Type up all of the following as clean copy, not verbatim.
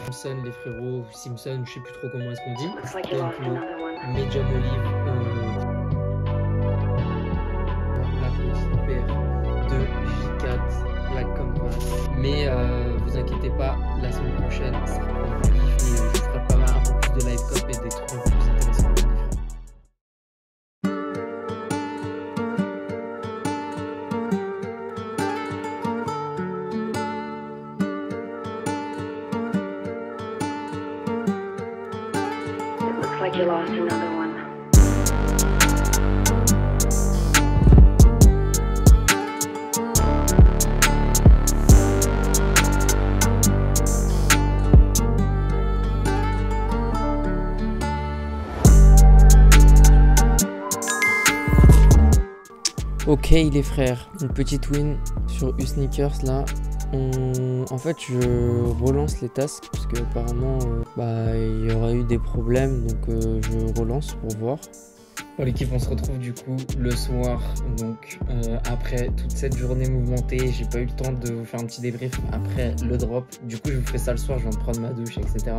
Simpson, les frérots, Simpson, je sais plus trop comment est-ce qu'on dit. Medjam Olive, la petite paire de J4 Black Canvas. Mais vous inquiétez pas, la semaine prochaine, ça sera un kiff et je ferai pas mal un peu plus de live cop et des trucs un peu plus intéressants. Like you lost another one. Ok les frères, une petite win sur U-Sneakers là. En fait je relance les tasks parce que apparemment il y aura eu des problèmes, donc je relance pour voir. Bon l'équipe, on se retrouve du coup le soir, donc après toute cette journée mouvementée, j'ai pas eu le temps de vous faire un petit débrief après le drop. Du coup je vous ferai ça le soir, je viens de prendre ma douche, etc.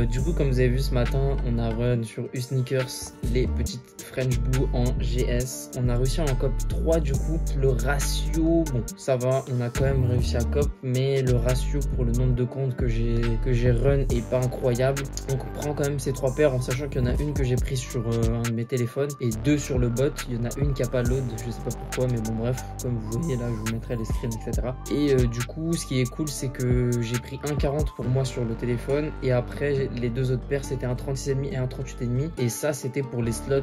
Du coup comme vous avez vu ce matin, on a run sur U-Sneakers les petites French Blue en GS. On a réussi à en cop 3 du coup. Le ratio, bon ça va, on a quand même réussi à cop, mais le ratio pour le nombre de comptes que j'ai run est pas incroyable. Donc on prend quand même ces 3 paires en sachant qu'il y en a une que j'ai prise sur un de mes téléphones et 2 sur le bot. Il y en a une qui a pas load, je sais pas pourquoi, mais bon bref, comme vous voyez là, je vous mettrai les screens, etc. Et du coup ce qui est cool, c'est que j'ai pris 1,40 pour moi sur le téléphone, et après les 2 autres paires c'était un 36,5 et un 38,5, et ça c'était pour les slots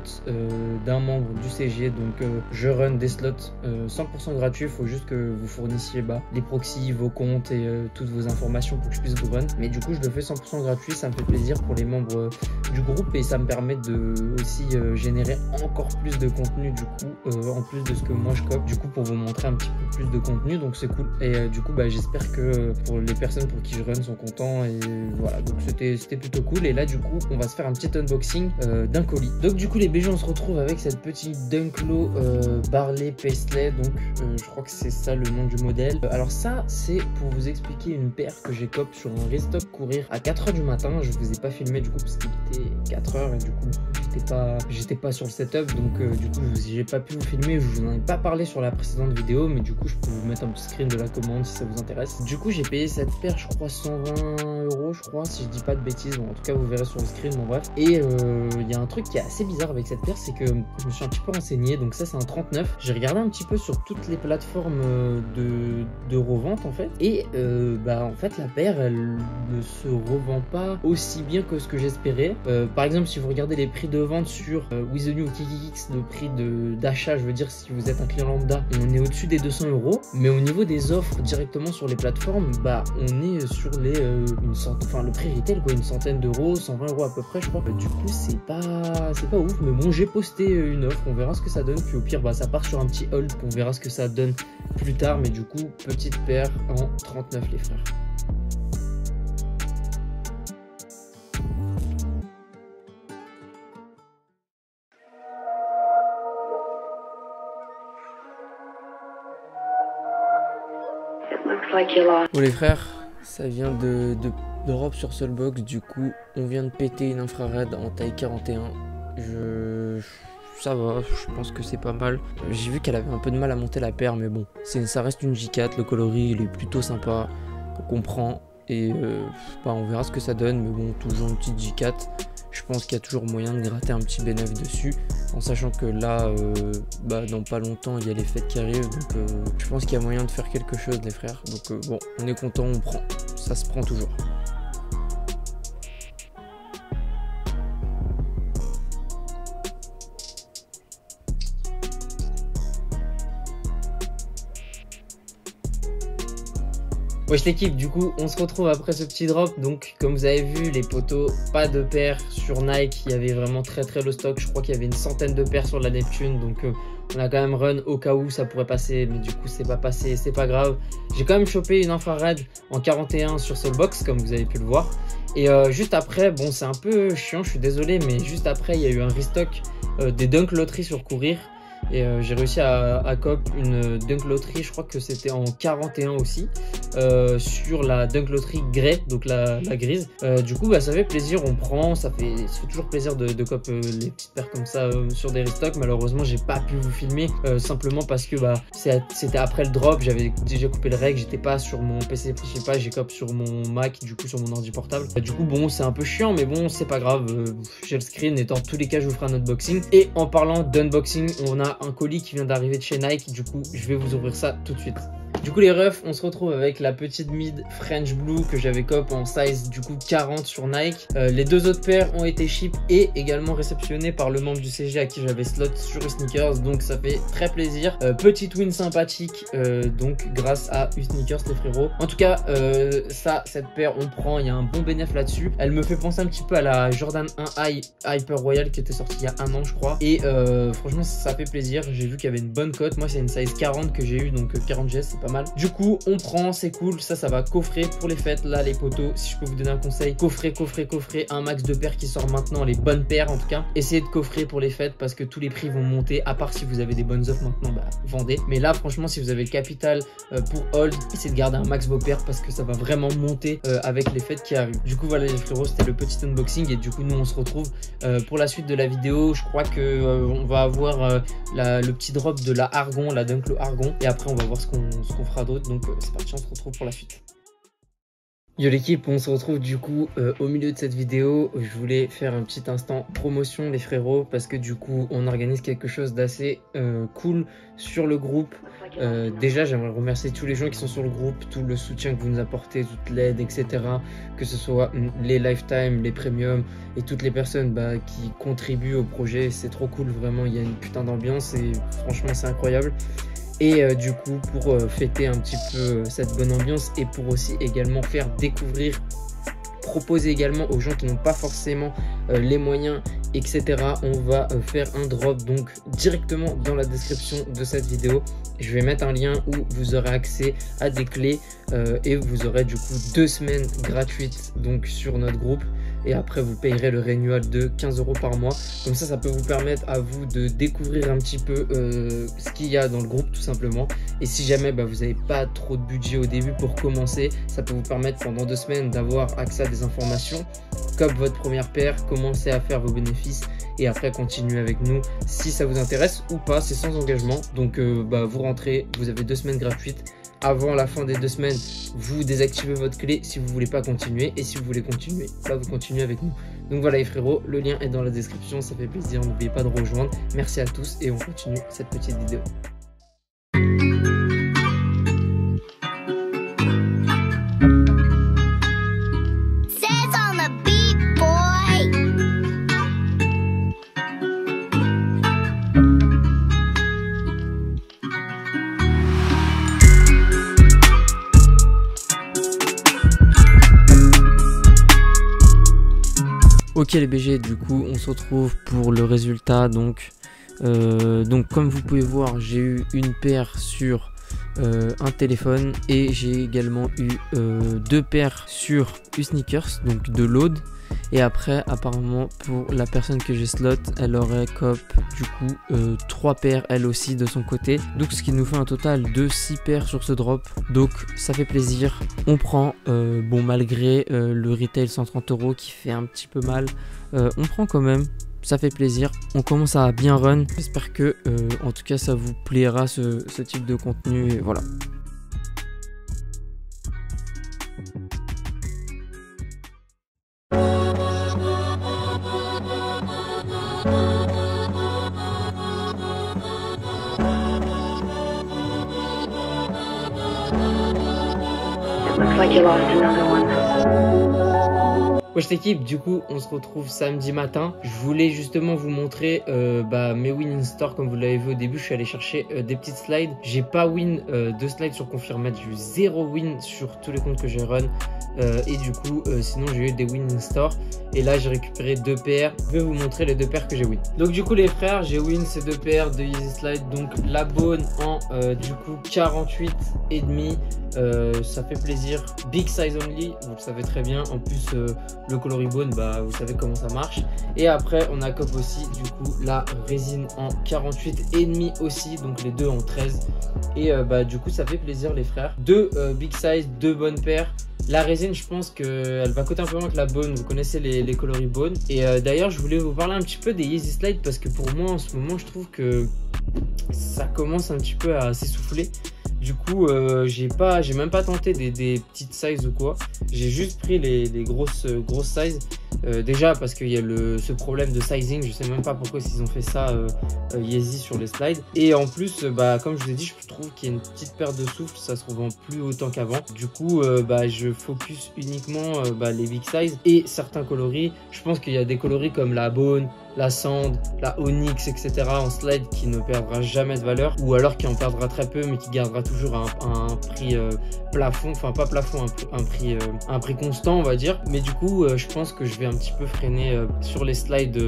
d'un membre du CG. Donc je run des slots 100% gratuits, il faut juste que vous fournissiez les proxys, vos comptes et toutes vos informations pour que je puisse vous run. Mais du coup je le fais 100% gratuit, ça me fait plaisir pour les membres du groupe, et ça me permet de aussi générer encore plus de contenu du coup en plus de ce que moi je cope, du coup pour vous montrer un petit peu plus de contenu, donc c'est cool. Et du coup j'espère que pour les personnes pour qui je run sont contents, et voilà, donc c'était plutôt cool. Et là du coup on va se faire un petit unboxing d'un colis. Donc du coup les BG, on se retrouve avec cette petite Dunklo Barley Paisley, donc je crois que c'est ça le nom du modèle. Alors ça c'est pour vous expliquer une paire que j'ai cop sur un restock courir à 4h du matin. Je vous ai pas filmé du coup parce qu'il était 4h et du coup j'étais pas sur le setup, donc du coup j'ai pas pu vous filmer, je vous en ai pas parlé sur la précédente vidéo, mais du coup je peux vous mettre un petit screen de la commande si ça vous intéresse. Du coup j'ai payé cette paire je crois 120 € je crois, si je dis pas de bêtises. Bon, en tout cas vous verrez sur le screen, bon bref. Et il y a un truc qui est assez bizarre avec cette paire, c'est que je me suis un petit peu renseigné. Donc ça c'est un 39, j'ai regardé un petit peu sur toutes les plateformes de revente en fait, et en fait la paire elle ne se revend pas aussi bien que ce que j'espérais. Par exemple si vous regardez les prix de vente sur With The New KikiKicks, le prix d'achat, je veux dire si vous êtes un client lambda, on est au-dessus des 200 €, mais au niveau des offres directement sur les plateformes, on est sur les le prix retail quoi, une centaine d'euros, 120 € à peu près je crois. Du coup c'est pas ouf, mais bon j'ai posté une offre, on verra ce que ça donne, puis au pire ça part sur un petit hold, on verra ce que ça donne plus tard. Mais du coup petite paire en 39 les frères. Bon les frères, ça vient d'Europe sur Soulbox. Du coup on vient de péter une infrared en taille 41. Ça va, je pense que c'est pas mal. J'ai vu qu'elle avait un peu de mal à monter la paire, mais bon, ça reste une J4, le coloris il est plutôt sympa, on comprend. Et on verra ce que ça donne, mais bon, toujours une petite J4. Je pense qu'il y a toujours moyen de gratter un petit B9 dessus, en sachant que là, dans pas longtemps, il y a les fêtes qui arrivent, donc je pense qu'il y a moyen de faire quelque chose les frères. Donc bon, on est content, on prend, ça se prend toujours. Wesh l'équipe, du coup on se retrouve après ce petit drop. Donc comme vous avez vu les potos, pas de paires sur Nike, il y avait vraiment très low stock. Je crois qu'il y avait une centaine de paires sur la Neptune, donc on a quand même run au cas où ça pourrait passer, mais du coup c'est pas passé, c'est pas grave. J'ai quand même chopé une infrared en 41 sur Soulbox comme vous avez pu le voir. Et juste après, bon c'est un peu chiant, je suis désolé, mais juste après il y a eu un restock des Dunk Lottery sur Courir. Et j'ai réussi à cop une Dunk Lottery, je crois que c'était en 41 aussi, sur la Dunk Lottery Grey, donc la grise. Du coup bah, ça fait plaisir, on prend, ça fait toujours plaisir de cop les petites paires comme ça sur des restocks. Malheureusement j'ai pas pu vous filmer simplement parce que bah, c'était après le drop, j'avais déjà coupé le reg, j'étais pas sur mon PC principal, j'ai cop sur mon Mac, du coup sur mon ordi portable. Du coup bon c'est un peu chiant mais bon c'est pas grave, j'ai le screen et dans tous les cas je vous ferai un unboxing. Et en parlant d'unboxing, on a un colis qui vient d'arriver de chez Nike, du coup je vais vous ouvrir ça tout de suite. Du coup les refs, on se retrouve avec la petite mid French Blue que j'avais cop en size du coup 40 sur Nike. Les deux autres paires ont été ship et également réceptionnées par le membre du CG à qui j'avais slot sur Usneakers, donc ça fait très plaisir. Petite win sympathique donc grâce à Usneakers les frérots. En tout cas cette paire on prend, il y a un bon bénéfice là-dessus. Elle me fait penser un petit peu à la Jordan 1 High Hyper Royal qui était sortie il y a un an je crois. Et franchement ça fait plaisir, j'ai vu qu'il y avait une bonne cote. Moi c'est une size 40 que j'ai eu, donc 40 GS c'est pas mal. Du coup on prend, c'est cool, ça va coffrer pour les fêtes. Là les potos, si je peux vous donner un conseil, coffrer un max de paires qui sort maintenant, les bonnes paires en tout cas. Essayez de coffrer pour les fêtes parce que tous les prix vont monter, à part si vous avez des bonnes offres maintenant, bah vendez. Mais là franchement si vous avez le capital pour hold, essayez de garder un max vos paires parce que ça va vraiment monter avec les fêtes qui arrivent. Du coup voilà les frérots, c'était le petit unboxing et du coup nous on se retrouve pour la suite de la vidéo. Je crois que on va avoir le petit drop de la Argon, la Dunk Low Argon, et après on va voir ce qu'on fera d'autre. Donc c'est parti, on se retrouve pour la suite. Yo l'équipe, on se retrouve du coup au milieu de cette vidéo. Je voulais faire un petit instant promotion les frérots parce que du coup on organise quelque chose d'assez cool sur le groupe. Déjà j'aimerais remercier tous les gens qui sont sur le groupe, tout le soutien que vous nous apportez, toute l'aide etc, que ce soit les lifetime, les premium et toutes les personnes qui contribuent au projet. C'est trop cool, vraiment il y a une putain d'ambiance et franchement c'est incroyable. Et du coup pour fêter un petit peu cette bonne ambiance et pour aussi également faire découvrir, proposer également aux gens qui n'ont pas forcément les moyens etc, on va faire un drop donc directement dans la description de cette vidéo. Je vais mettre un lien où vous aurez accès à des clés et vous aurez du coup 2 semaines gratuites donc sur notre groupe. Et après vous payerez le renewal de 15 € par mois. Comme ça peut vous permettre à vous de découvrir un petit peu ce qu'il y a dans le groupe tout simplement. Et si jamais vous n'avez pas trop de budget au début pour commencer, ça peut vous permettre pendant 2 semaines d'avoir accès à des informations comme votre première paire, commencer à faire vos bénéfices et après continuer avec nous si ça vous intéresse ou pas. C'est sans engagement, donc vous rentrez, vous avez 2 semaines gratuites. Avant la fin des 2 semaines, vous désactivez votre clé si vous voulez pas continuer, et si vous voulez continuer, vous continuez avec nous. Donc voilà les frérots, le lien est dans la description, ça fait plaisir, n'oubliez pas de rejoindre. Merci à tous et on continue cette petite vidéo. Ok les BG, du coup on se retrouve pour le résultat. Donc comme vous pouvez voir, j'ai eu une paire sur un téléphone et j'ai également eu 2 paires sur Usneakers, donc de load. Et après apparemment pour la personne que j'ai slot, elle aurait cop du coup 3 paires elle aussi de son côté, donc ce qui nous fait un total de 6 paires sur ce drop. Donc ça fait plaisir, on prend bon malgré le retail 130 € qui fait un petit peu mal, on prend quand même, ça fait plaisir, on commence à bien run. J'espère que en tout cas ça vous plaira ce type de contenu et voilà. Looks like you lost another one. Wesh l'équipe, du coup on se retrouve samedi matin. Je voulais justement vous montrer mes win in store. Comme vous l'avez vu au début, je suis allé chercher des petites slides. J'ai pas win de slides sur Confirmate, j'ai eu 0 win sur tous les comptes que j'ai run. Et du coup sinon j'ai eu des win in store. Et là j'ai récupéré 2 paires. Je vais vous montrer les 2 paires que j'ai win. Donc du coup les frères, j'ai win ces 2 paires de Easy Slide. Donc la bonne en du coup 48,5 ça fait plaisir. Big size only, vous le savez très bien. En plus le Coloribone, bah vous savez comment ça marche. Et après on a COP aussi du coup la résine en 48,5 aussi, donc les deux en 13. Et bah du coup ça fait plaisir les frères. Deux big size, deux bonnes paires. La résine, je pense qu'elle va coûter un peu moins que la Bone. Vous connaissez les Coloribone. Et d'ailleurs, je voulais vous parler un petit peu des Yeezy Slide parce que pour moi, en ce moment, je trouve que ça commence un petit peu à s'essouffler. Du coup, j'ai même pas tenté des petites sizes ou quoi. J'ai juste pris les grosses sizes. Déjà parce qu'il y a ce problème de sizing. Je sais même pas pourquoi ils ont fait ça Yeezy sur les slides. Et en plus, bah, comme je vous ai dit, je trouve qu'il y a une petite perte de souffle. Ça se revend plus autant qu'avant. Du coup, bah, je focus uniquement les big size et certains coloris. Je pense qu'il y a des coloris comme la Bone, la Sand, la Onyx, etc. en slide qui ne perdra jamais de valeur, ou alors qui en perdra très peu mais qui gardera toujours un prix plafond, enfin pas plafond, un prix constant on va dire. Mais du coup je pense que je vais un petit peu freiner sur les slides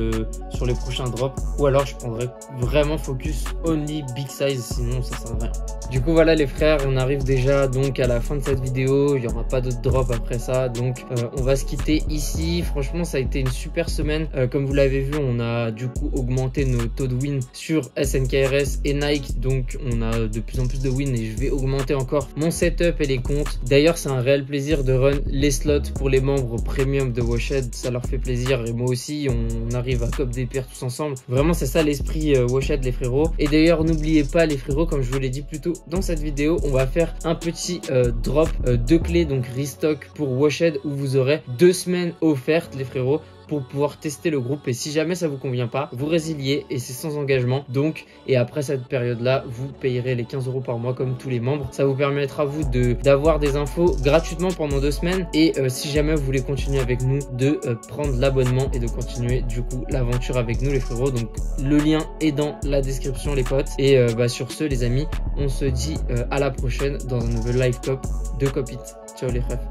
sur les prochains drops, ou alors je prendrai vraiment focus only big size, sinon ça sert à rien. Du coup voilà les frères, on arrive déjà donc à la fin de cette vidéo, il n'y aura pas d'autres drops après ça, donc on va se quitter ici. Franchement ça a été une super semaine, comme vous l'avez vu, on a du coup augmenté nos taux de win sur SNKRS et Nike, donc on a de plus en plus de win et je vais augmenter encore mon setup et les comptes. D'ailleurs c'est un réel plaisir de run les slots pour les membres premium de Washed, ça leur fait plaisir et moi aussi, on arrive à cop des paires tous ensemble. Vraiment c'est ça l'esprit Washed les frérots. Et d'ailleurs n'oubliez pas les frérots, comme je vous l'ai dit plus tôt dans cette vidéo, on va faire un petit drop de clés, donc restock pour Washed, où vous aurez 2 semaines offertes les frérots pour pouvoir tester le groupe, et si jamais ça vous convient pas, vous résiliez et c'est sans engagement. Donc, et après cette période là, vous payerez les 15 € par mois comme tous les membres. Ça vous permettra vous d'avoir des infos gratuitement pendant 2 semaines, et si jamais vous voulez continuer avec nous, de prendre l'abonnement et de continuer du coup l'aventure avec nous les frérots. Donc le lien est dans la description les potes, et sur ce les amis, on se dit à la prochaine dans un nouvel live cop de Cop It. Ciao les frères.